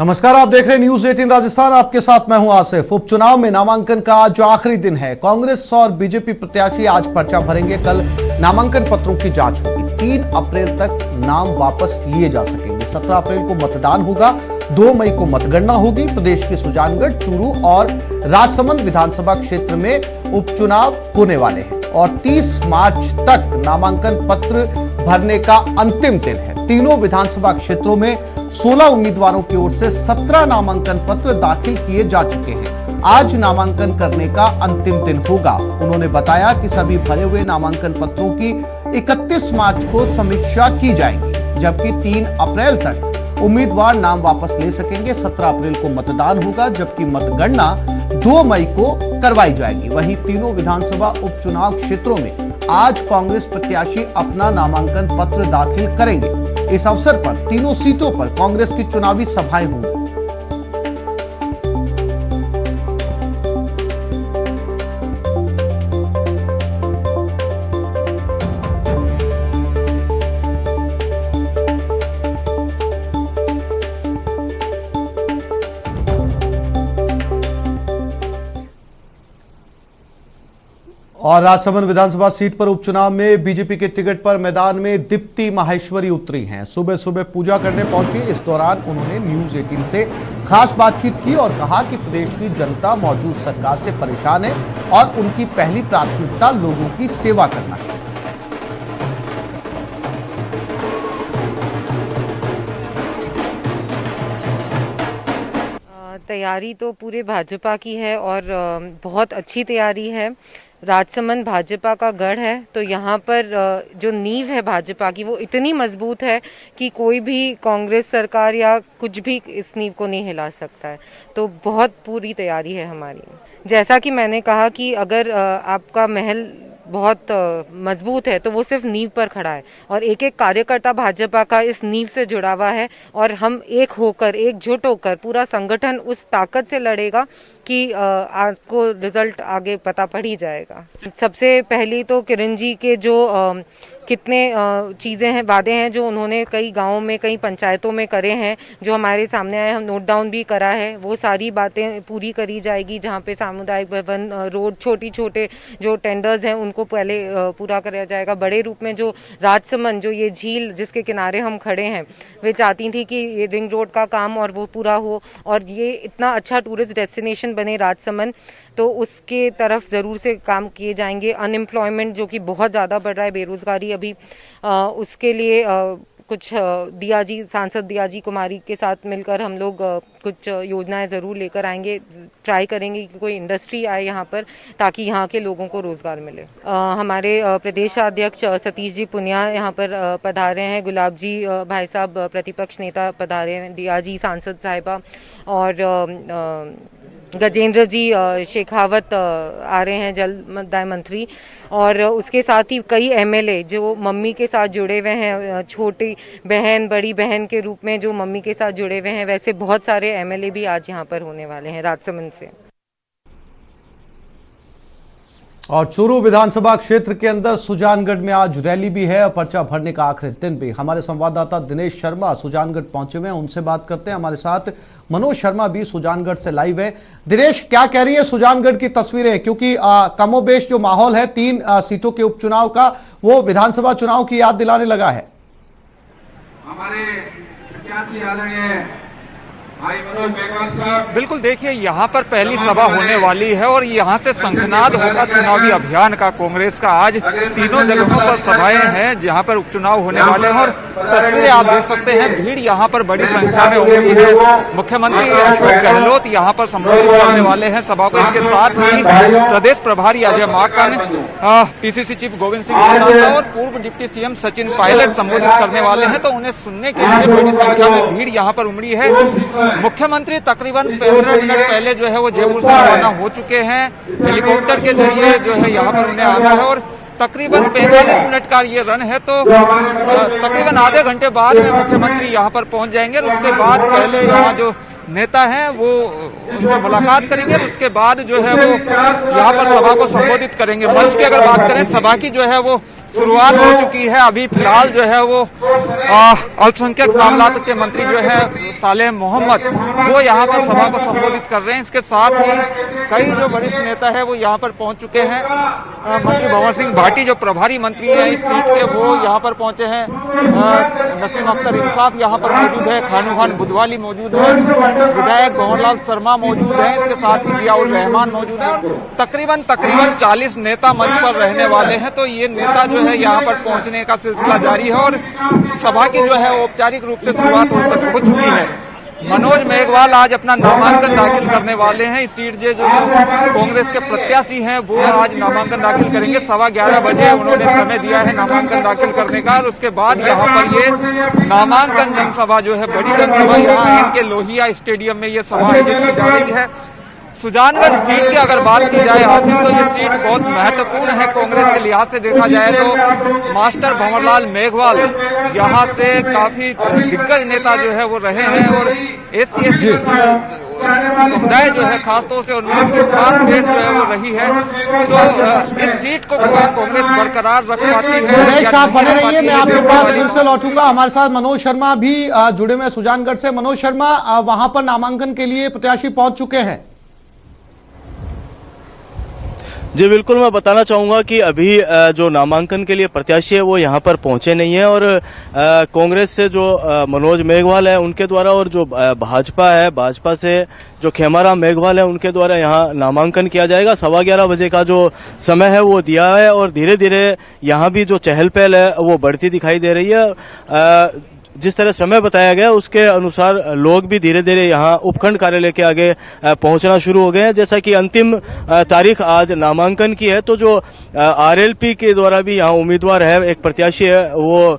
नमस्कार, आप देख रहे हैं न्यूज 18 राजस्थान। आपके साथ मैं हूं आसिफ। उपचुनाव में नामांकन का आज आखिरी दिन है। कांग्रेस और बीजेपी प्रत्याशी आज पर्चा भरेंगे। कल नामांकन पत्रों की जांच होगी। 3 अप्रैल तक नाम वापस लिए जा सकेंगे। 17 अप्रैल को मतदान होगा। 2 मई को मतगणना होगी। प्रदेश के सुजानगढ़, चूरू और राजसमंद विधानसभा क्षेत्र में उपचुनाव होने वाले हैं और 30 मार्च तक नामांकन पत्र भरने का अंतिम दिन है। तीनों विधानसभा क्षेत्रों में 16 उम्मीदवारों की ओर से 17 नामांकन पत्र दाखिल किए जा चुके हैं। आज नामांकन करने का अंतिम दिन होगा। उन्होंने बताया कि सभी भरे हुए नामांकन पत्रों की 31 मार्च को समीक्षा की जाएगी, जबकि 3 अप्रैल तक उम्मीदवार नाम वापस ले सकेंगे। 17 अप्रैल को मतदान होगा, जबकि मतगणना 2 मई को करवाई जाएगी। वहीं तीनों विधानसभा उपचुनाव क्षेत्रों में आज कांग्रेस प्रत्याशी अपना नामांकन पत्र दाखिल करेंगे। इस अवसर पर तीनों सीटों पर कांग्रेस की चुनावी सभाएं होंगी। और राजसमंद विधानसभा सीट पर उपचुनाव में बीजेपी के टिकट पर मैदान में दीप्ति माहेश्वरी उतरी हैं। सुबह सुबह पूजा करने पहुंची। इस दौरान उन्होंने न्यूज 18 से खास बातचीत की और कहा कि प्रदेश की जनता मौजूद सरकार से परेशान है और उनकी पहली प्राथमिकता लोगों की सेवा करना है। तैयारी तो पूरे भाजपा की है और बहुत अच्छी तैयारी है। राजसमंद भाजपा का गढ़ है, तो यहाँ पर जो नींव है भाजपा की वो इतनी मजबूत है कि कोई भी कांग्रेस सरकार या कुछ भी इस नींव को नहीं हिला सकता है। तो बहुत पूरी तैयारी है हमारी। जैसा कि मैंने कहा कि अगर आपका महल बहुत मजबूत है तो वो सिर्फ नींव पर खड़ा है और एक एक कार्यकर्ता भाजपा का इस नींव से जुड़ा हुआ है और हम एक होकर, एकजुट होकर पूरा संगठन उस ताकत से लड़ेगा कि आपको रिजल्ट आगे पता पड़ ही जाएगा। सबसे पहली तो किरण जी के जो कितने चीज़ें हैं, वादे हैं जो उन्होंने कई गांवों में, कई पंचायतों में करे हैं, जो हमारे सामने आए, हम नोट डाउन भी करा है। वो सारी बातें पूरी करी जाएगी। जहां पे सामुदायिक भवन, रोड, छोटे जो टेंडर्स हैं उनको पहले पूरा कराया जाएगा। बड़े रूप में जो राजसमंद, जो ये झील जिसके किनारे हम खड़े हैं, वे चाहती थी कि ये रिंग रोड का काम और वो पूरा हो और ये इतना अच्छा टूरिस्ट डेस्टिनेशन बने राजसमंद, तो उसके तरफ ज़रूर से काम किए जाएंगे। अनएम्प्लॉयमेंट जो कि बहुत ज़्यादा बढ़ रहा है, बेरोज़गारी अभी, उसके लिए कुछ दिया जी, सांसद दिया जी कुमारी के साथ मिलकर हम लोग कुछ योजनाएं ज़रूर लेकर आएंगे। ट्राई करेंगे कि कोई इंडस्ट्री आए यहाँ पर ताकि यहाँ के लोगों को रोज़गार मिले। हमारे प्रदेश अध्यक्ष सतीश जी पुनिया यहाँ पर पधारे हैं। गुलाब जी भाई साहब प्रतिपक्ष नेता पधारे हैं। दिया जी सांसद साहिबा और गजेंद्र जी शेखावत आ रहे हैं, जल दाय मंत्री, और उसके साथ ही कई एमएलए जो मम्मी के साथ जुड़े हुए हैं, छोटी बहन, बड़ी बहन के रूप में जो मम्मी के साथ जुड़े हुए हैं, वैसे बहुत सारे एमएलए भी आज यहाँ पर होने वाले हैं राजसमंद से। और चूरू विधानसभा क्षेत्र के अंदर सुजानगढ़ में आज रैली भी है और पर्चा भरने का आखिरी दिन भी। हमारे संवाददाता दिनेश शर्मा सुजानगढ़ पहुंचे हुए हैं, उनसे बात करते हैं। हमारे साथ मनोज शर्मा भी सुजानगढ़ से लाइव है। दिनेश, क्या कह रही है सुजानगढ़ की तस्वीरें, क्योंकि कमोबेश जो माहौल है 3 सीटों के उपचुनाव का, वो विधानसभा चुनाव की याद दिलाने लगा है। हमारे प्रत्याशी आदरणीय भाई मनोज मेघवाल साहब, बिल्कुल, देखिए यहाँ पर पहली सभा होने वाली है और यहाँ से शंखनाद होगा चुनावी अभियान का। कांग्रेस का आज तीनों जगहों पर सभाएं हैं जहाँ पर उपचुनाव होने वाले हैं और तस्वीरें आप देख सकते हैं। भीड़ यहाँ पर बड़ी संख्या में उमड़ी है। मुख्यमंत्री अशोक गहलोत यहाँ पर संबोधित करने वाले हैं सभा को। इसके साथ ही प्रदेश प्रभारी अजय माकन, पीसीसी चीफ गोविंद सिंह और पूर्व डिप्टी सीएम सचिन पायलट संबोधित करने वाले हैं, तो उन्हें सुनने के लिए बड़ी संख्या में भीड़ यहाँ पर उमड़ी है। मुख्यमंत्री तकरीबन 15 मिनट पहले जो है वो जयपुर से रवाना हो चुके हैं। हेलीकॉप्टर के जरिए जो है यहाँ पर उन्हें आना है और तकरीबन 45 मिनट का ये रन है, तो तकरीबन आधे घंटे बाद में मुख्यमंत्री यहाँ पर पहुंच जाएंगे और उसके बाद पहले यहाँ जो नेता हैं वो उनसे मुलाकात करेंगे, उसके बाद जो है वो यहाँ पर सभा को संबोधित करेंगे। मंच की अगर बात करें, सभा की जो है वो शुरुआत हो चुकी है। अभी फिलहाल जो है वो अल्पसंख्यक मामलात के मंत्री जो है सालेह मोहम्मद, वो यहाँ पर सभा को संबोधित कर रहे हैं। इसके साथ ही कई जो वरिष्ठ नेता है वो यहाँ पर पहुंच चुके हैं। मंत्री भंवर सिंह भाटी जो प्रभारी मंत्री हैं इस सीट के, वो यहाँ पर पहुंचे हैं। नसीम अख्तर इंसाफ यहाँ पर मौजूद है, खानू खान बुधवाली मौजूद है, विधायक भंवरलाल शर्मा मौजूद है, इसके साथ ही जियाउर रहमान मौजूद है और तकरीबन 40 नेता मंच पर रहने वाले हैं। तो ये नेता जो है यहाँ पर पहुंचने का सिलसिला जारी है और सभा की जो है औपचारिक रूप से शुरुआत हो चुकी है। मनोज मेघवाल आज अपना नामांकन दाखिल करने वाले हैं। इस सीट जो कांग्रेस के प्रत्याशी हैं वो आज नामांकन दाखिल करेंगे। 11:15 बजे उन्होंने समय दिया है नामांकन दाखिल करने का और उसके बाद यहाँ पर ये नामांकन जनसभा जो है, बड़ी जनसभा यहाँ इनके लोहिया स्टेडियम में ये सभा आयोजित की जा रही है। सुजानगढ़ सीट की अगर बात की जाए हासिल, तो ये सीट बहुत महत्वपूर्ण है कांग्रेस के लिहाज से देखा जाए तो। मास्टर भंवरलाल मेघवाल यहाँ से काफी दिग्गज नेता जो है वो रहे हैं और एससी समुदाय जो है खासतौर से उनकी खास भेंट जो है वो रही है। तो इस सीट को कांग्रेस बरकरार रख पाती है। दिनेश, आप बने रहिए, मैं आपके पास फिर से लौटूंगा। हमारे साथ मनोज शर्मा भी जुड़े हुए सुजानगढ़ से। मनोज शर्मा, वहां पर नामांकन के लिए प्रत्याशी पहुंच चुके हैं। जी बिल्कुल, मैं बताना चाहूँगा कि अभी जो नामांकन के लिए प्रत्याशी है वो यहाँ पर पहुँचे नहीं है और कांग्रेस से जो मनोज मेघवाल है उनके द्वारा और जो भाजपा से जो खेमाराम मेघवाल है उनके द्वारा यहाँ नामांकन किया जाएगा। 11:15 बजे का जो समय है वो दिया है और धीरे धीरे यहाँ भी जो चहल पहल है वो बढ़ती दिखाई दे रही है। जिस तरह समय बताया गया उसके अनुसार लोग भी धीरे धीरे यहाँ उपखंड कार्यालय के आगे पहुंचना शुरू हो गए हैं। जैसा कि अंतिम तारीख आज नामांकन की है, तो जो आरएलपी के द्वारा भी यहाँ उम्मीदवार है, एक प्रत्याशी है, वो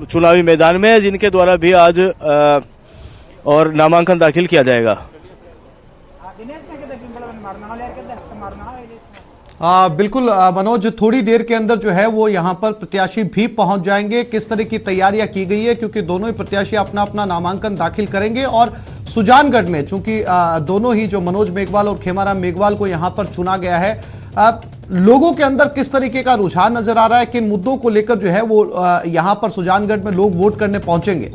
चुनावी मैदान में है, जिनके द्वारा भी आज और नामांकन दाखिल किया जाएगा। बिल्कुल मनोज, थोड़ी देर के अंदर जो है वो यहाँ पर प्रत्याशी भी पहुंच जाएंगे। किस तरह की तैयारियां की गई है, क्योंकि दोनों ही प्रत्याशी अपना अपना नामांकन दाखिल करेंगे और सुजानगढ़ में चूंकि दोनों ही जो मनोज मेघवाल और खेमाराम मेघवाल को यहाँ पर चुना गया है, लोगों के अंदर किस तरीके का रुझान नजर आ रहा है, किन मुद्दों को लेकर जो है वो यहाँ पर सुजानगढ़ में लोग वोट करने पहुंचेंगे?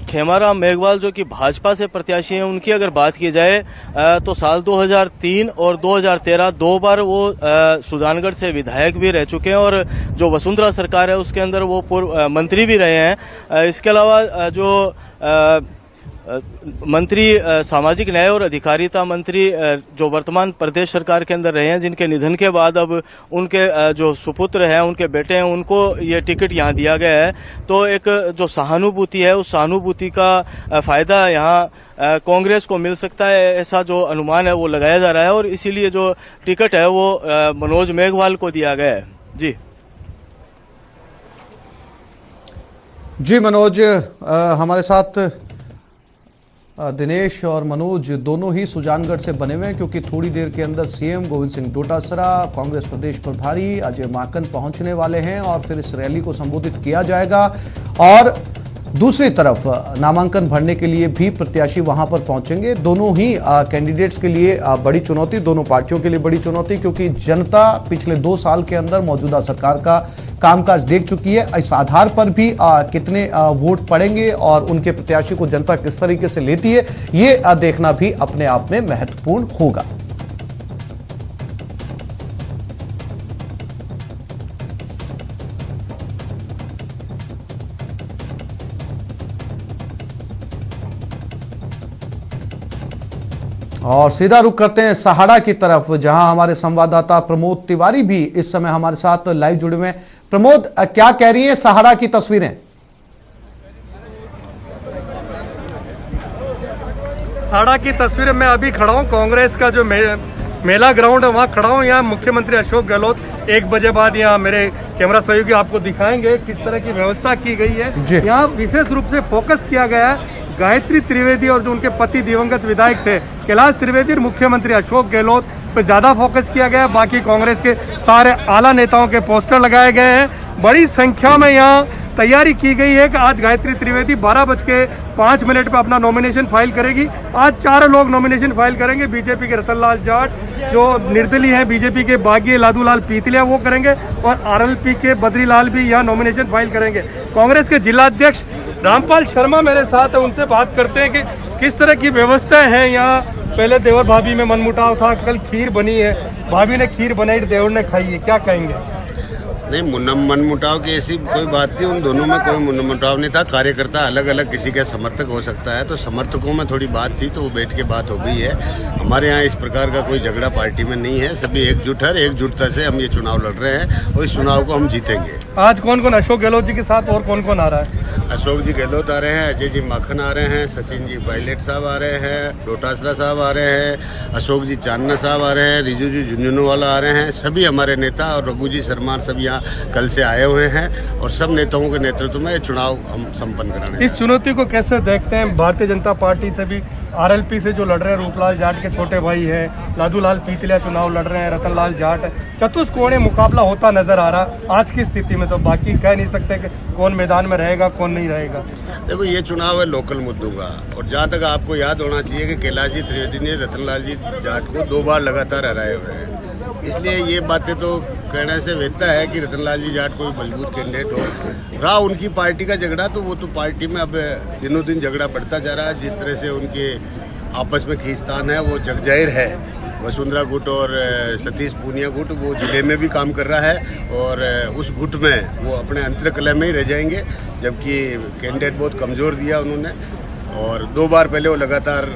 खेमाराम मेघवाल जो कि भाजपा से प्रत्याशी हैं, उनकी अगर बात की जाए तो साल 2003 और 2013 दो बार वो सुजानगढ़ से विधायक भी रह चुके हैं और जो वसुंधरा सरकार है उसके अंदर वो पूर्व मंत्री भी रहे हैं। इसके अलावा जो मंत्री सामाजिक न्याय और अधिकारिता मंत्री जो वर्तमान प्रदेश सरकार के अंदर रहे हैं, जिनके निधन के बाद अब उनके जो सुपुत्र हैं, उनके बेटे हैं, उनको ये टिकट यहाँ दिया गया है। तो एक जो सहानुभूति है, उस सहानुभूति का फायदा यहाँ कांग्रेस को मिल सकता है, ऐसा जो अनुमान है वो लगाया जा रहा है और इसीलिए जो टिकट है वो मनोज मेघवाल को दिया गया है। जी मनोज, हमारे साथ दिनेश और मनोज दोनों ही सुजानगढ़ से बने हुए हैं, क्योंकि थोड़ी देर के अंदर सीएम गोविंद सिंह डोटासरा, कांग्रेस प्रदेश प्रभारी अजय माकन पहुंचने वाले हैं और फिर इस रैली को संबोधित किया जाएगा। और दूसरी तरफ नामांकन भरने के लिए भी प्रत्याशी वहां पर पहुंचेंगे। दोनों ही कैंडिडेट्स के लिए बड़ी चुनौती, दोनों पार्टियों के लिए बड़ी चुनौती, क्योंकि जनता पिछले 2 साल के अंदर मौजूदा सरकार का कामकाज देख चुकी है। इस आधार पर भी कितने वोट पड़ेंगे और उनके प्रत्याशी को जनता किस तरीके से लेती है, ये देखना भी अपने आप में महत्वपूर्ण होगा। और सीधा रुख करते हैं सहाड़ा की तरफ, जहां हमारे संवाददाता प्रमोद तिवारी भी इस समय हमारे साथ लाइव जुड़े हुए हैं। प्रमोद, क्या कह रही है सहाड़ा की तस्वीरें? सहाड़ा की तस्वीरें मैं अभी खड़ा हूं, कांग्रेस का जो मेला ग्राउंड है वहां खड़ा हूं। यहाँ मुख्यमंत्री अशोक गहलोत 1 बजे बाद यहाँ मेरे कैमरा सहयोगी आपको दिखाएंगे किस तरह की व्यवस्था की गई है। यहाँ विशेष रूप से फोकस किया गया है गायत्री त्रिवेदी और जो उनके पति दिवंगत विधायक थे कैलाश त्रिवेदी और मुख्यमंत्री अशोक गहलोत पे ज़्यादा फोकस किया गया है। बाकी कांग्रेस के सारे आला नेताओं के पोस्टर लगाए गए हैं। बड़ी संख्या में यहाँ तैयारी की गई है कि आज गायत्री त्रिवेदी 12:05 पर अपना नॉमिनेशन फाइल करेगी। आज 4 लोग नॉमिनेशन फाइल करेंगे। बीजेपी के रतनलाल जाट, जो निर्दलीय हैं, बीजेपी के बागी लादूलाल पीतलिया वो करेंगे, और आरएलपी के बद्रीलाल भी यहाँ नॉमिनेशन फाइल करेंगे। कांग्रेस के जिलाध्यक्ष रामपाल शर्मा मेरे साथ है, उनसे बात करते हैं कि किस तरह की व्यवस्थाएं हैं यहाँ। पहले देवर भाभी में मनमुटाव था, कल खीर बनी है, भाभी ने खीर बनाई, देवर ने खाई है, क्या कहेंगे? नहीं, मनमुटाव की ऐसी कोई बात थी, उन दोनों में कोई मनमुटाव नहीं था। कार्यकर्ता अलग अलग किसी का समर्थक हो सकता है, तो समर्थकों में थोड़ी बात थी तो वो बैठ के बात हो गई है। हमारे यहाँ इस प्रकार का कोई झगड़ा पार्टी में नहीं है, सभी एकजुट है, एकजुटता से हम ये चुनाव लड़ रहे हैं और इस चुनाव को हम जीतेंगे। आज कौन कौन, अशोक गहलोत जी के साथ और कौन कौन आ रहा है? अशोक जी गहलोत आ रहे हैं, अजय जी माखन आ रहे हैं, सचिन जी पायलट साहब आ रहे हैं, डोटासरा साहब आ रहे हैं, अशोक जी चांदना साहब आ रहे हैं, रिजू जी झुंझुनूवाला आ रहे हैं। सभी हमारे नेता और रघु जी शर्मा सब यहाँ कल से आए हुए हैं और सब नेताओं के नेतृत्व में चुनाव हम संपन्न कराने। इस चुनौती को कैसे देखते हैं? भारतीय जनता पार्टी से भी, आरएलपी से जो लड़ रहे हैं, रूपलाल जाट के छोटे भाई हैं, लादूलाल पीतलिया चुनाव लड़ रहे हैं, रतनलाल जाट, चतुष्कोणीय मुकाबला होता नजर आ रहा आज की स्थिति में। तो बाकी कह नहीं सकते कि कौन मैदान में रहेगा कौन नहीं रहेगा। देखो, ये चुनाव है लोकल मुद्दों का, और जहाँ तक आपको याद होना चाहिए कि कैलाश जी त्रिवेदी ने रतनलाल जी जाट को 2 बार लगातार हराए हुए हैं। इसलिए ये बातें तो कहने से बेहतर है कि रतनलाल जी जाट कोई मजबूत कैंडिडेट हो रहा। उनकी पार्टी का झगड़ा तो वो तो पार्टी में अब दिनों दिन झगड़ा बढ़ता जा रहा है। जिस तरह से उनके आपस में खींचतान है वो जगजाहिर है। वसुंधरा गुट और सतीश पूनिया गुट वो जिले में भी काम कर रहा है, और उस गुट में वो अपने अंतरकलह में ही रह जाएंगे, जबकि कैंडिडेट बहुत कमज़ोर दिया उन्होंने। और 2 बार पहले वो लगातार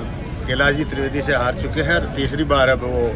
कैलाश जी त्रिवेदी से हार चुके हैं, और तीसरी बार अब वो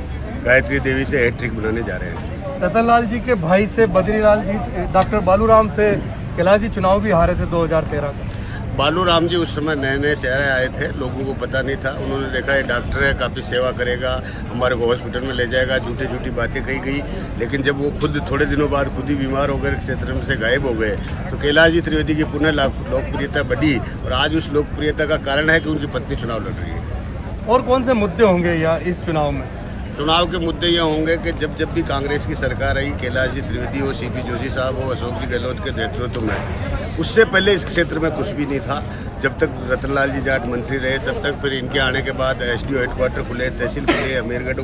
गायत्री देवी से हैट्रिक बनाने जा रहे हैं। रतनलाल जी के भाई से, बद्रीलाल जी, डॉक्टर बालूराम से कैलाश जी चुनाव भी हारे थे 2013 का। बालूराम जी उस समय नए नए चेहरे आए थे, लोगों को पता नहीं था। उन्होंने देखा ये डॉक्टर है, काफ़ी सेवा करेगा, हमारे को हॉस्पिटल में ले जाएगा, झूठी झूठी बातें कही गई। लेकिन जब वो खुद थोड़े दिनों बाद खुद ही बीमार होकर क्षेत्र में से गायब हो गए, तो कैलाश जी त्रिवेदी की पुनः लोकप्रियता बढ़ी, और आज उस लोकप्रियता का कारण है कि उनकी पत्नी चुनाव लड़ रही है। और कौन से मुद्दे होंगे या इस चुनाव में? चुनाव के मुद्दे ये होंगे कि जब भी कांग्रेस की सरकार आई, कैलाश जी त्रिवेदी हो, सीपी जोशी साहब हो, अशोक जी गहलोत के नेतृत्व में, उससे पहले इस क्षेत्र में कुछ भी नहीं था। जब तक रतनलाल जी जाट मंत्री रहे तब तक, फिर इनके आने के बाद एसडीओ हेडक्वार्टर खुले, तहसील खुले, अमीरगढ़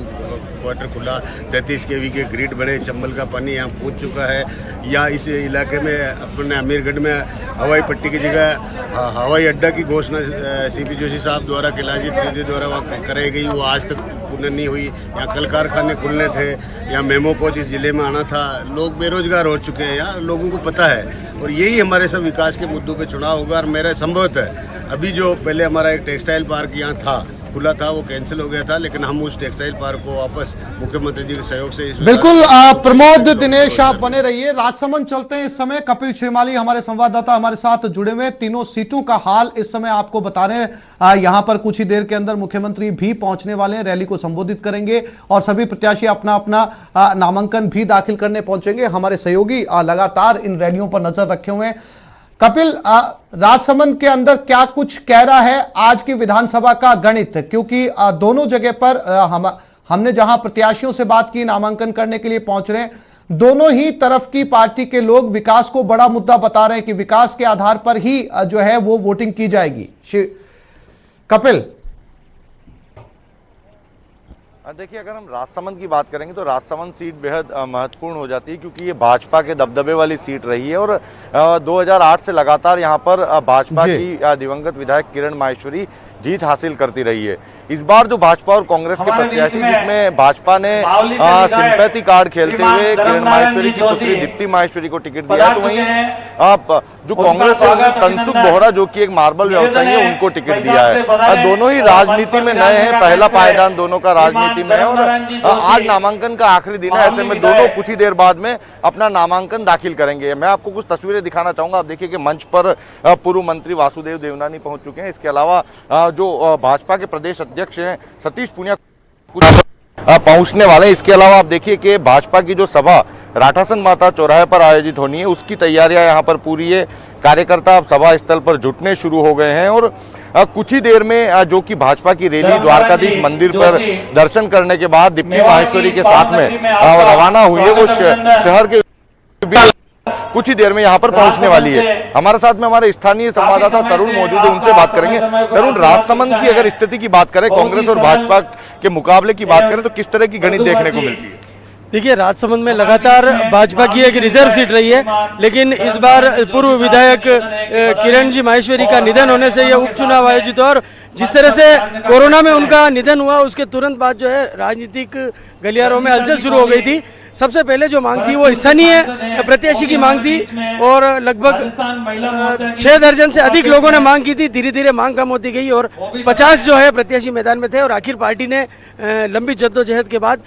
क्वार्टर खुला, 33 kV के ग्रिड बने, चंबल का पानी यहाँ पहुँच चुका है। या इस इलाके में अपने अमीरगढ़ में हवाई पट्टी की जगह हवाई अड्डा की घोषणा सीपी जोशी साहब द्वारा, कैलाश जी त्रिवेदी द्वारा वहाँ कराई गई, वो आज तक पूर्ण नहीं हुई। यहाँ कल कारखाने खुलने थे, यहाँ मेमो कोच इस जिले में आना था। लोग बेरोजगार हो चुके हैं, यहाँ लोगों को पता है, और यही हमारे सब विकास के मुद्दों पे चुनाव होगा। और मेरा संभवतः अभी जो पहले हमारा एक टेक्सटाइल पार्क यहाँ था, खुला था, वो कैंसिल हो गया था, लेकिन हम उस टेक्सटाइल पार्क को वापस मुख्यमंत्री जी के सहयोग से बिल्कुल प्रमोद दिनेश आप बने रहिए। राजसमंद चलते हैं। इस समय कपिल श्रीमाली हमारे संवाददाता हमारे साथ जुड़े हुए, तीनों सीटों का हाल इस समय आपको बता रहे हैं। यहां पर कुछ ही देर के अंदर मुख्यमंत्री भी पहुंचने वाले हैं, रैली को संबोधित करेंगे, और सभी प्रत्याशी अपना अपना नामांकन भी दाखिल करने पहुंचेंगे। हमारे सहयोगी लगातार इन रैलियों पर नजर रखे हुए हैं। कपिल, राजसमंद के अंदर क्या कुछ कह रहा है आज की विधानसभा का गणित? क्योंकि दोनों जगह पर हमने जहां प्रत्याशियों से बात की, नामांकन करने के लिए पहुंच रहे हैं, दोनों ही तरफ की पार्टी के लोग विकास को बड़ा मुद्दा बता रहे हैं कि विकास के आधार पर ही जो है वो वोटिंग की जाएगी। कपिल, देखिए, अगर हम राजसमंद की बात करेंगे तो राजसमंद सीट बेहद महत्वपूर्ण हो जाती है, क्योंकि ये भाजपा के दबदबे वाली सीट रही है, और 2008 से लगातार यहाँ पर भाजपा की दिवंगत विधायक किरण माहेश्वरी जीत हासिल करती रही है। इस बार जो भाजपा और कांग्रेस के प्रत्याशी, जिसमें भाजपा ने सिंपैथी कार्ड खेलते हुए किरण माहेश्वरी की पुत्री दीप्ति माहेश्वरी को टिकट दिया, तो वहीं जो कांग्रेस है तनसुख बोहरा, जो कि एक मार्बल व्यवसायी है, उनको टिकट दिया है। दोनों ही राजनीति में नए हैं, पहला पायदान दोनों का राजनीति में है, और आज नामांकन का आखिरी दिन है। ऐसे में दोनों कुछ ही देर बाद में अपना नामांकन दाखिल करेंगे। मैं आपको कुछ तस्वीरें दिखाना चाहूंगा। आप देखिए कि मंच पर पूर्व मंत्री वासुदेव देवनानी पहुंच चुके हैं। इसके अलावा जो भाजपा के प्रदेश अध्यक्ष हैं सतीश पूनिया पहुंचने वाले हैं। इसके अलावा आप देखिए कि भाजपा की जो सभा राठासन माता चौराहे पर आयोजित होनी है, उसकी तैयारियां यहां पर पूरी है। कार्यकर्ता अब सभा स्थल पर जुटने शुरू हो गए हैं, और कुछ ही देर में जो कि भाजपा की रैली द्वारकाधीश मंदिर पर दर्शन करने के बाद दीप्ति माहेश्वरी के साथ में रवाना हुई है, वो शहर के कुछ ही देर में यहाँ पर पहुंचने वाली है। हमारे साथ में हमारे स्थानीय संवाददाता तरुण मौजूद है, उनसे बात करेंगे। तरुण, राजसमंद की अगर स्थिति की बात करें, कांग्रेस और भाजपा के मुकाबले की बात करें, तो किस तरह की गणित देखने को मिलती है? देखिए, राजसमंद में लगातार भाजपा की एक रिजर्व सीट रही है, लेकिन इस बार पूर्व विधायक किरण जी माहेश्वरी का निधन होने से यह उपचुनाव आयोजित हुआ और जिस तरह से कोरोना में उनका निधन हुआ उसके तुरंत बाद जो है राजनीतिक गलियारों में हलचल शुरू हो गई थी। सबसे पहले जो मांग थी वो स्थानीय प्रत्याशी की मांग थी और लगभग 6 दर्जन से अधिक लोगों ने मांग की थी। धीरे धीरे मांग कम होती गई और 50 जो है प्रत्याशी मैदान में थे और आखिर पार्टी ने लंबी जद्दोजहद के बाद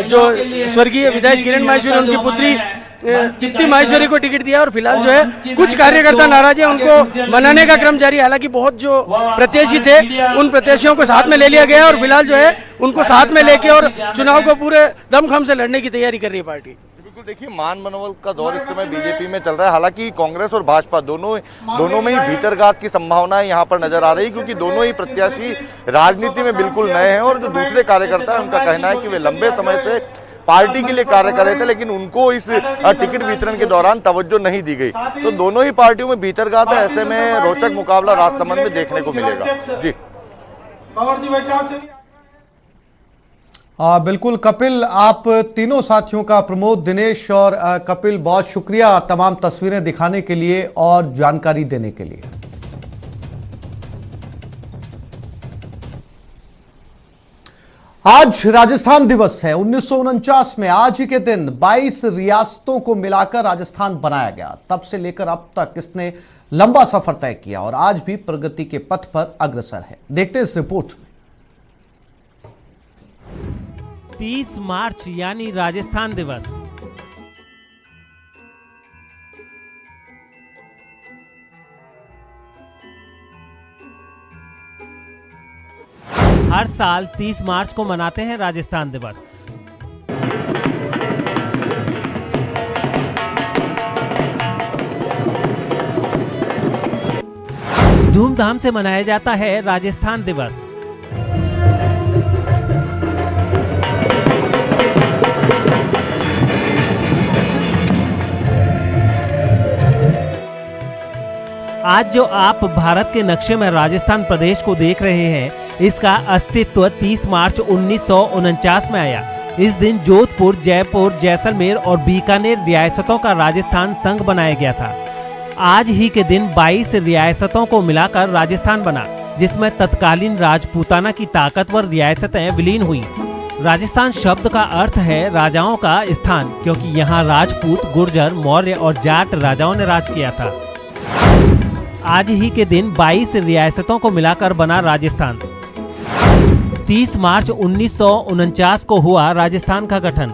जो स्वर्गीय विधायक किरण माहेश्वरी, उनकी पुत्री दीप्ति माहेश्वरी को टिकट दिया और फिलहाल जो है कुछ कार्यकर्ता नाराज है, उनको मनाने का क्रम जारी है। हालांकि बहुत जो प्रत्याशी थे उन प्रत्याशियों को साथ में ले लिया गया और फिलहाल जो है उनको साथ में लेके और चुनाव को पूरे दमखम से लड़ने की तैयारी कर रही है पार्टी। बिल्कुल, देखिए, मान मनोबल का दौर इस समय बीजेपी में चल रहा है। हालांकि कांग्रेस और भाजपा दोनों में ही भीतरघात की संभावनाएं यहाँ पर नजर आ रही, क्योंकि दोनों ही प्रत्याशी राजनीति में बिल्कुल नए हैं और जो दूसरे कार्यकर्ता है उनका कहना है कि वे लंबे समय से पार्टी के लिए कार्य कर रहे थे, लेकिन उनको इस टिकट वितरण के दौरान तवज्जो नहीं दी गई। तो दोनों ही पार्टियों में भीतरघात है, ऐसे में रोचक मुकाबला राजसमंद में देखने को मिलेगा। जी बिल्कुल कपिल, आप तीनों साथियों का, प्रमोद, दिनेश और कपिल, बहुत शुक्रिया तमाम तस्वीरें दिखाने के लिए और जानकारी देने के लिए। आज राजस्थान दिवस है। 1949 में आज ही के दिन 22 रियासतों को मिलाकर राजस्थान बनाया गया। तब से लेकर अब तक इसने लंबा सफर तय किया और आज भी प्रगति के पथ पर अग्रसर है। देखते हैं इस रिपोर्ट में। 30 मार्च यानी राजस्थान दिवस। हर साल 30 मार्च को मनाते हैं राजस्थान दिवस। धूमधाम से मनाया जाता है राजस्थान दिवस। आज जो आप भारत के नक्शे में राजस्थान प्रदेश को देख रहे हैं, इसका अस्तित्व 30 मार्च 1949 में आया। इस दिन जोधपुर, जयपुर, जैसलमेर और बीकानेर रियासतों का राजस्थान संघ बनाया गया था। आज ही के दिन 22 रियासतों को मिलाकर राजस्थान बना, जिसमें तत्कालीन राजपूताना की ताकतवर रियासतें विलीन हुई। राजस्थान शब्द का अर्थ है राजाओं का स्थान, क्योंकि यहाँ राजपूत, गुर्जर, मौर्य और जाट राजाओं ने राज किया था। आज ही के दिन 22 रियासतों को मिलाकर बना राजस्थान। 30 मार्च 1949 को हुआ राजस्थान का गठन।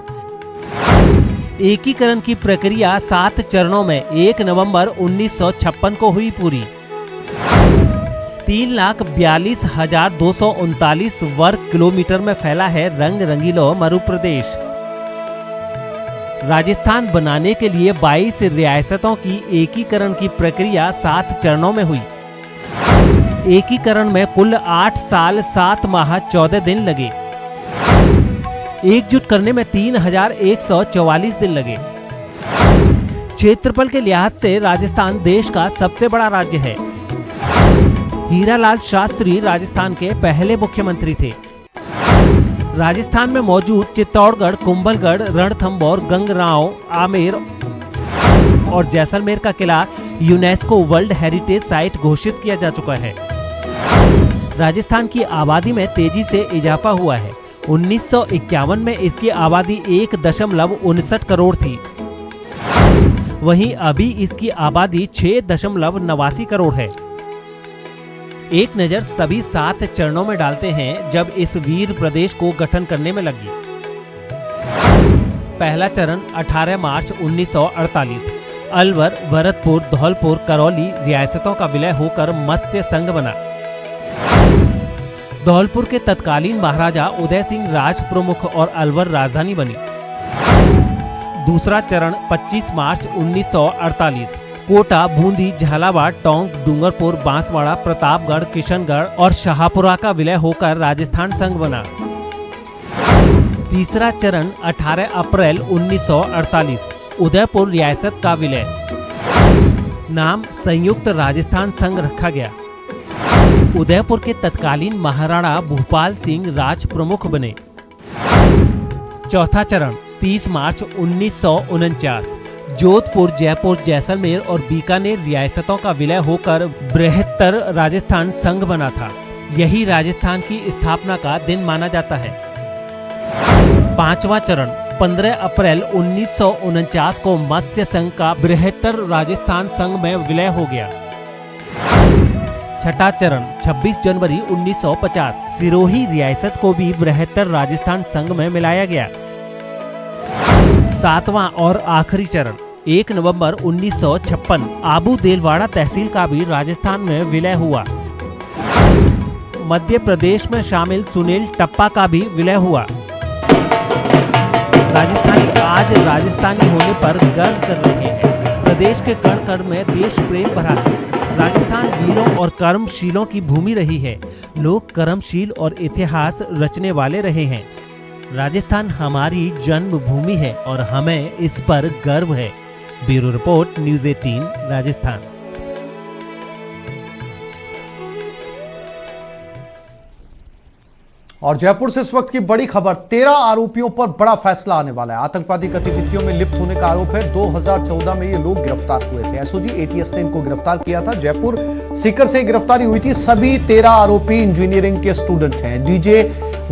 एकीकरण की प्रक्रिया 7 चरणों में 1 नवंबर 1956 को हुई पूरी। 3,42,239 वर्ग किलोमीटर में फैला है रंग रंगीलो मरु प्रदेश। राजस्थान बनाने के लिए 22 रियासतों की एकीकरण की प्रक्रिया 7 चरणों में हुई। एकीकरण में कुल 8 साल 7 माह 14 दिन लगे। एकजुट करने में 3,144 दिन लगे। क्षेत्रफल के लिहाज से राजस्थान देश का सबसे बड़ा राज्य है। हीरालाल शास्त्री राजस्थान के पहले मुख्यमंत्री थे। राजस्थान में मौजूद चित्तौड़गढ़, कुंभलगढ़, रणथंभौर, गंगरांव, आमेर और जैसलमेर का किला यूनेस्को वर्ल्ड हेरिटेज साइट घोषित किया जा चुका है। राजस्थान की आबादी में तेजी से इजाफा हुआ है। 1951 में इसकी आबादी 1.59 करोड़ थी। वहीं अभी इसकी आबादी 6.89 करोड़ है। एक नजर सभी 7 चरणों में डालते हैं जब इस वीर प्रदेश को गठन करने में लगी। पहला चरण 18 मार्च 1948 अलवर, भरतपुर, धौलपुर, करौली रियासतों का विलय होकर मत्स्य संघ बना। धौलपुर के तत्कालीन महाराजा उदय सिंह राज प्रमुख और अलवर राजधानी बनी। दूसरा चरण 25 मार्च 1948 कोटा, बूंदी, झालावाड़, टोंक, डूंगरपुर, बांसवाड़ा, प्रतापगढ़, किशनगढ़ और शाहपुरा का विलय होकर राजस्थान संघ बना। तीसरा चरण 18 अप्रैल 1948, उदयपुर रियासत का विलय। नाम संयुक्त राजस्थान संघ रखा गया। उदयपुर के तत्कालीन महाराणा भूपाल सिंह राज प्रमुख बने। चौथा चरण 30 मार्च 1949, जोधपुर, जयपुर, जैसलमेर और बीकानेर रियासतों का विलय होकर बृहत्तर राजस्थान संघ बना था। यही राजस्थान की स्थापना का दिन माना जाता है। पांचवा चरण 15 अप्रैल 1949 को मत्स्य संघ का बृहत्तर राजस्थान संघ में विलय हो गया। छठा चरण 26 जनवरी 1950, सिरोही रियासत को भी बृहत्तर राजस्थान संघ में मिलाया गया। सातवां और आखिरी चरण 1 नवंबर 1956, आबू देलवाड़ा तहसील का भी राजस्थान में विलय हुआ। मध्य प्रदेश में शामिल सुनील टप्पा का भी विलय हुआ। राजस्थानी आज राजस्थानी होने पर गर्व कर रहे हैं। प्रदेश के कण कण में देश प्रेम भरा है। राजस्थान वीरों और कर्मशीलों की भूमि रही है। लोग कर्मशील और इतिहास रचने वाले रहे हैं। राजस्थान हमारी जन्मभूमि है और हमें इस पर गर्व है। Bureau report, news 18 Rajasthan. और जयपुर से इस वक्त की बड़ी खबर, 13 आरोपियों पर बड़ा फैसला आने वाला है। आतंकवादी गतिविधियों में लिप्त होने का आरोप है। 2014 में ये लोग गिरफ्तार हुए थे। एसओजी एटीएस ने इनको गिरफ्तार किया था। जयपुर सीकर से गिरफ्तारी हुई थी। सभी 13 आरोपी इंजीनियरिंग के स्टूडेंट हैं। डीजे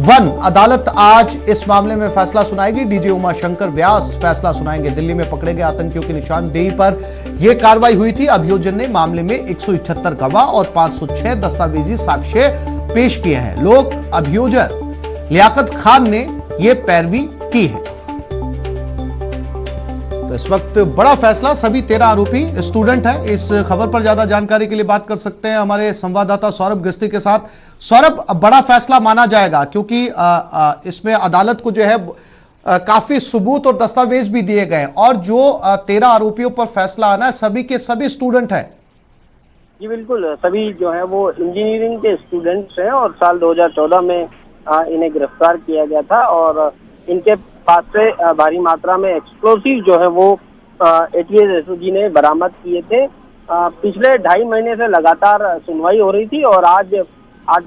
1 अदालत आज इस मामले में फैसला सुनाएगी। डीजे उमाशंकर व्यास फैसला सुनाएंगे। दिल्ली में पकड़े गए आतंकियों की निशानदेही पर यह कार्रवाई हुई थी। अभियोजन ने मामले में 178 गवाह और 506 दस्तावेजी साक्ष्य पेश किए हैं। लोक अभियोजक लियाकत खान ने यह पैरवी की है। तो इस वक्त बड़ा फैसला, सभी 13 आरोपी स्टूडेंट हैं। इस खबर पर ज्यादा जानकारी के लिए बात कर सकते हैं हमारे संवाददाता सौरभ गस्ती के साथ। सौरभ, बड़ा फैसला माना जाएगा क्योंकि इसमें अदालत को जो है काफी सबूत और दस्तावेज भी दिए गए और जो 13 आरोपियों पर फैसला आना है सभी के सभी स्टूडेंट हैं। जी बिल्कुल, सभी जो है वो इंजीनियरिंग के स्टूडेंट्स हैं और साल 2014 में इन्हें गिरफ्तार किया गया था और इनके पास से भारी मात्रा में एक्सप्लोसिव जो है वो एटीएस एसओजी ने बरामद किए थे। पिछले 2.5 महीने से लगातार सुनवाई हो रही थी और आज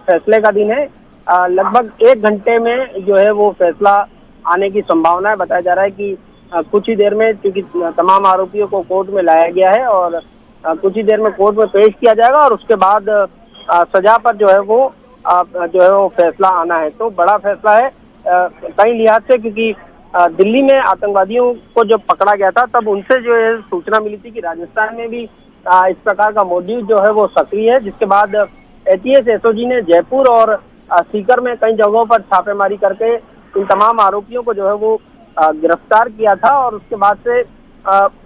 फैसले का दिन है। लगभग 1 घंटे में जो है वो फैसला आने की संभावना है। बताया जा रहा है कि कुछ ही देर में, क्योंकि तमाम आरोपियों को कोर्ट में लाया गया है और कुछ ही देर में कोर्ट में पेश किया जाएगा और उसके बाद सजा पर जो है वो फैसला आना है। तो बड़ा फैसला है कई लिहाज से, क्योंकि दिल्ली में आतंकवादियों को जब पकड़ा गया था तब उनसे जो है सूचना मिली थी कि राजस्थान में भी इस प्रकार का मॉड्यूल जो है वो सक्रिय है। जिसके बाद एटीएस एसओजी ने जयपुर और सीकर में कई जगहों पर छापेमारी करके इन तमाम आरोपियों को जो है वो गिरफ्तार किया था और उसके बाद से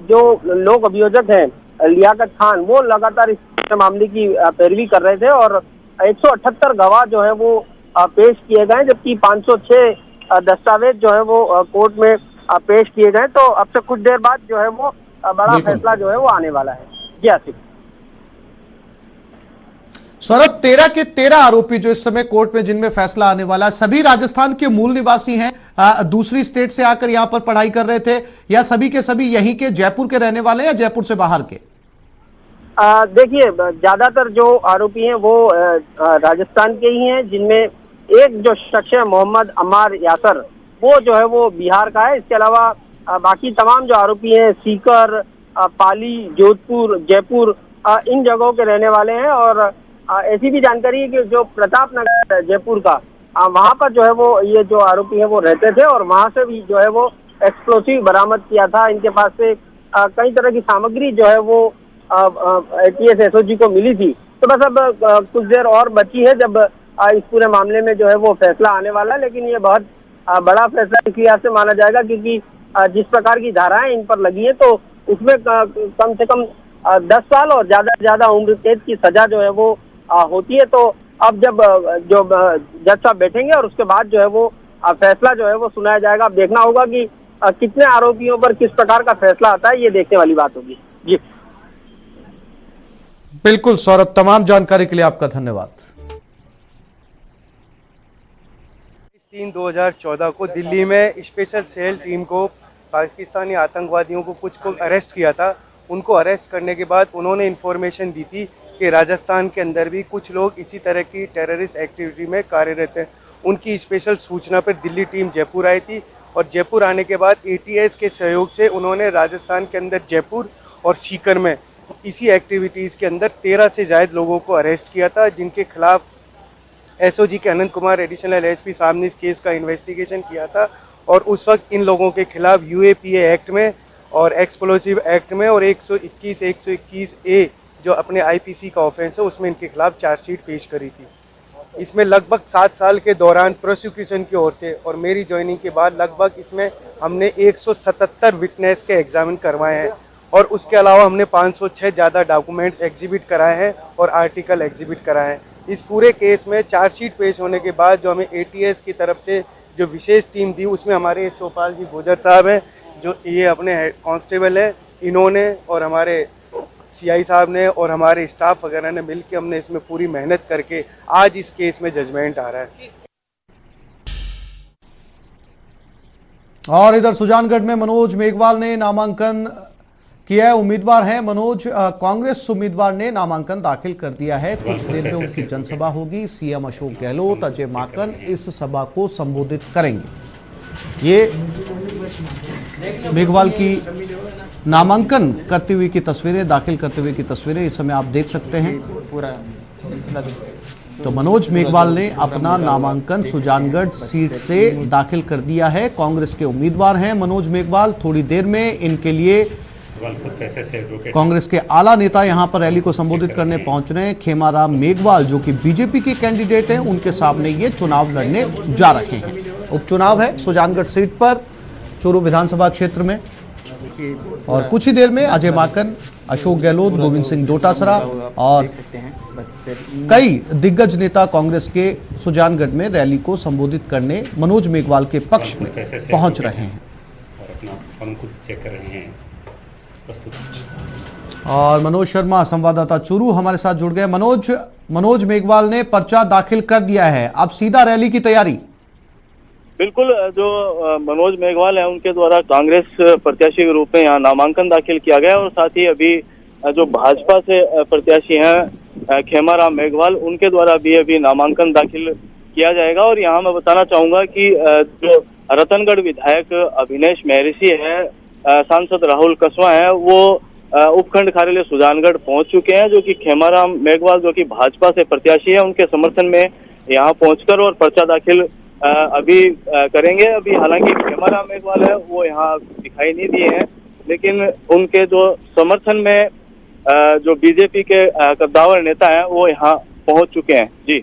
जो लोक अभियोजक हैं लियाकत खान, वो लगातार इस मामले की पैरवी कर रहे थे और 178 गवाह जो है वो पेश किए गए, जबकि 506 दस्तावेज जो है वो कोर्ट में पेश किए गए। तो अब से कुछ देर बाद जो है वो बड़ा फैसला जो है वो आने वाला है। जी आसिफ। सौरभ, 13 के 13 आरोपी जो इस समय कोर्ट में जिनमें फैसला आने वाला है, सभी राजस्थान के मूल निवासी हैं, दूसरी स्टेट से आकर यहां पर पढ़ाई कर रहे थे, या सभी के सभी यहीं के जयपुर के रहने वाले या जयपुर से बाहर के? देखिए, ज्यादातर जो आरोपी हैं वो राजस्थान के ही हैं, जिनमें एक जो शख्स है मोहम्मद अम्मार यासर, वो जो है वो बिहार का है। इसके अलावा बाकी तमाम जो आरोपी हैं सीकर, पाली, जोधपुर, जयपुर, इन जगहों के रहने वाले हैं। और ऐसी भी जानकारी है कि जो प्रताप नगर जयपुर का, वहाँ पर जो है वो ये जो आरोपी है वो रहते थे और वहाँ से भी जो है वो एक्सप्लोसिव बरामद किया था। इनके पास से कई तरह की सामग्री जो है वो एटीएस एसओजी को मिली थी। तो बस अब कुछ देर और बची है जब इस पूरे मामले में जो है वो फैसला आने वाला है। लेकिन ये बहुत बड़ा फैसला इस लिहाज से माना जाएगा क्योंकि जिस प्रकार की धाराएं इन पर लगी है तो उसमें कम से कम 10 साल और ज्यादा से ज्यादा उम्र कैद की सजा जो है वो होती है। तो अब जब जो जज साहब बैठेंगे और उसके बाद जो है वो फैसला जो है वो सुनाया जाएगा। अब देखना होगा कि कितने आरोपियों पर किस प्रकार का फैसला आता है, ये देखने वाली बात होगी। जी बिल्कुल सौरभ, तमाम जानकारी के लिए आपका धन्यवाद। 3/2014 को दिल्ली में स्पेशल सेल टीम को पाकिस्तानी आतंकवादियों को कुछ को अरेस्ट किया था। उनको अरेस्ट करने के बाद उन्होंने इन्फॉर्मेशन दी थी कि राजस्थान के अंदर भी कुछ लोग इसी तरह की टेररिस्ट एक्टिविटी में कार्यरत हैं। उनकी स्पेशल सूचना पर दिल्ली टीम जयपुर आई थी और जयपुर आने के बाद ATS के सहयोग से उन्होंने राजस्थान के अंदर जयपुर और सीकर में इसी एक्टिविटीज़ के अंदर 13 से ज़्यादा लोगों को अरेस्ट किया था, जिनके खिलाफ SOG के अनंत कुमार एडिशनल SP साहब ने इस केस का इन्वेस्टिगेशन किया था और उस वक्त इन लोगों के खिलाफ UAPA एक्ट में और एक्सप्लोसिव एक्ट में और 121A जो अपने IPC का ऑफेंस है उसमें इनके खिलाफ चार्जशीट पेश करी थी। इसमें लगभग 7 साल के दौरान प्रोसिक्यूशन की ओर से और मेरी ज्वाइनिंग के बाद लगभग इसमें हमने 177 विटनेस के एग्जामिन करवाए हैं और उसके अलावा हमने 506 ज़्यादा डॉक्यूमेंट्स एग्जिबिट कराए हैं और आर्टिकल एग्जिबिट कराए हैं। इस पूरे केस में चार्जशीट पेश होने के बाद जो हमें ATS की तरफ से जो विशेष टीम दी उसमें हमारे चौपाल जी गुजर साहब हैं, जो ये अपने कांस्टेबल हैं, इन्होंने और हमारे CI साहब ने और हमारे स्टाफ वगैरह ने मिलकर हमने इसमें पूरी मेहनत करके आज इस केस में जजमेंट आ रहा है। और इधर सुजानगढ़ में मनोज मेघवाल ने नामांकन किया है। उम्मीदवार हैं मनोज, कांग्रेस उम्मीदवार ने नामांकन दाखिल कर दिया है। कुछ देर में उनकी जनसभा होगी। CM अशोक गहलोत, अजय माकन इस सभा को संबोधित करेंगे। ये मेघवाल की नामांकन करते हुए की तस्वीरें, दाखिल करते हुए की तस्वीरें इस समय आप देख सकते हैं। तो मनोज मेघवाल ने अपना नामांकन सुजानगढ़ सीट से दाखिल कर दिया है। कांग्रेस के उम्मीदवार हैं मनोज मेघवाल। थोड़ी देर में इनके लिए कांग्रेस के आला नेता यहां पर रैली को संबोधित करने पहुंच रहे हैं। खेमाराम मेघवाल जो कि बीजेपी के कैंडिडेट हैं, उनके सामने ये चुनाव लड़ने जा रहे हैं। उपचुनाव है सुजानगढ़ सीट पर, चूरू विधानसभा क्षेत्र में। और कुछ ही देर में अजय माकन, अशोक गहलोत, गोविंद सिंह डोटासरा और कई दिग्गज नेता कांग्रेस के सुजानगढ़ में रैली को संबोधित करने मनोज मेघवाल के पक्ष में पहुंच रहे हैं। और मनोज शर्मा संवाददाता चूरू हमारे साथ जुड़ गए। मनोज मेघवाल ने पर्चा दाखिल कर दिया है, अब सीधा रैली की तैयारी। बिल्कुल, जो मनोज मेघवाल है उनके द्वारा कांग्रेस प्रत्याशी के रूप में यहाँ नामांकन दाखिल किया गया और साथ ही अभी जो भाजपा से प्रत्याशी हैं खेमाराम मेघवाल, उनके द्वारा भी अभी नामांकन दाखिल किया जाएगा। और यहाँ मैं बताना चाहूंगा कि जो रतनगढ़ विधायक अभिनेश महर्षि है, सांसद राहुल कसवा है, वो उपखंड कार्यालय सुजानगढ़ पहुंच चुके हैं, जो कि खेमाराम मेघवाल जो कि भाजपा से प्रत्याशी है उनके समर्थन में यहाँ पहुंचकर और पर्चा दाखिल अभी करेंगे। अभी हालांकि खेमाराम मेघवाल है वो यहाँ दिखाई नहीं दिए हैं, लेकिन उनके जो समर्थन में जो बीजेपी के कद्दावर नेता हैं वो यहाँ पहुंच चुके हैं। जी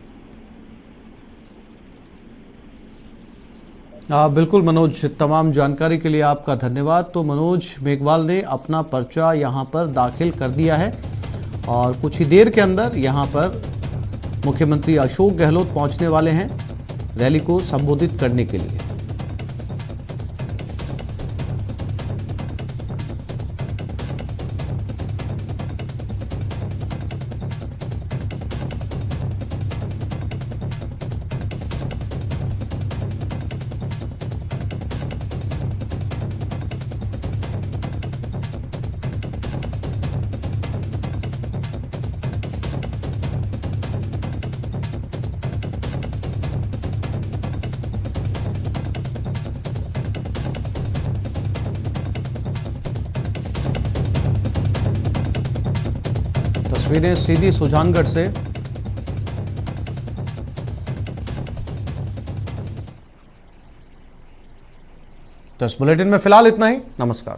बिल्कुल मनोज, तमाम जानकारी के लिए आपका धन्यवाद। तो मनोज मेघवाल ने अपना पर्चा यहां पर दाखिल कर दिया है और कुछ ही देर के अंदर यहां पर मुख्यमंत्री अशोक गहलोत पहुंचने वाले हैं रैली को संबोधित करने के लिए। तस्वीरें सीधी सुजानगढ़ से। तो इस बुलेटिन में फिलहाल इतना ही। नमस्कार।